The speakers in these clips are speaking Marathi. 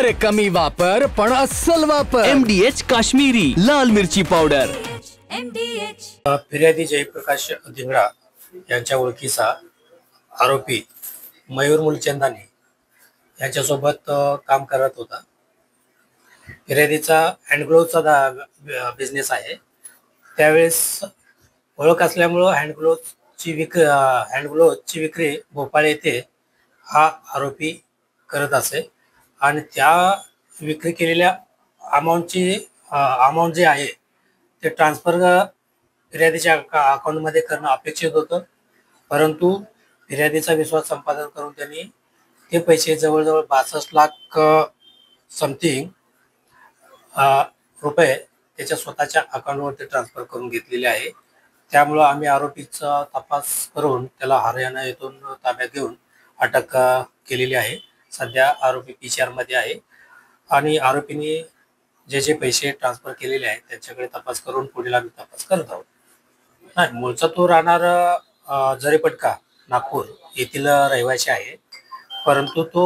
अरे कमी वापर पण अस्सल वापर। MDH काश्मीरी लाल मिरची पावडर। फिर्यादी जयप्रकाश धिंगडा यांच्या ओळखीचा आरोपी मयूर मुलचंदानी यांच्यासोबत काम करत होता। फिर्यादीचा हँडग्लोव्हचा बिझनेस आहे। त्यावेळेस ओळख असल्यामुळे हँडग्लोव्हची विक्री भोपाळ येथे हा आरोपी करत असे आणि त्या विक्री केलेल्या अमाऊंट जे आहे ते ट्रान्सफर फिर्यादीच्या अकाउंटमध्ये करणं अपेक्षित होतं, परंतु फिर्यादीचा विश्वास संपादन करून त्यांनी ते पैसे जवळजवळ 62 लाख समथिंग रुपये त्याच्या स्वतःच्या अकाउंटवरती ट्रान्सफर करून घेतलेले आहे। त्यामुळे आम्ही आरोपीचा तपास करून त्याला हरियाणा येथून ताब्यात घेऊन अटक केलेली आहे। सध्या आरोपी PCR मध्ये आहे आणि आरोपींनी जे पैसे ट्रान्सफर केलेले आहेत त्यांच्याकडे तपास करून पुढील आम्ही तपास करत आहोत। नाही, मूळचा तो राहणार जरीपटका नागपूर येथील रहिवासी आहे, परंतु तो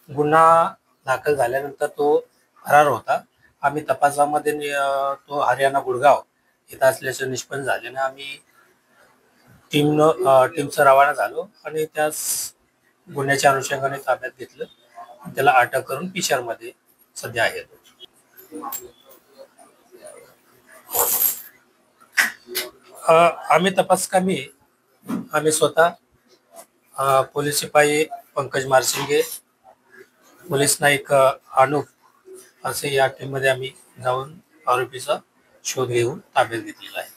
गुन्हा दाखल झाल्यानंतर तो फरार होता। आम्ही तपासामध्ये तो हरियाणा गुडगाव इथं असल्याचे निष्पन्न झाल्याने आम्ही टीमचं रवाना झालो आणि त्यास गुन्ह्याच्या अनुषंगाने ताब्यात घेतलं, त्याला अटक करून PCR मध्ये सध्या आहे। आम्ही तपासकामी आम्ही स्वतः पोलीस शिपाई पंकज मारसिंगे, पोलीस नाईक अनुप असे या टीममध्ये आम्ही जाऊन आरोपीचा शोध घेऊन ताब्यात घेतलेला आहे।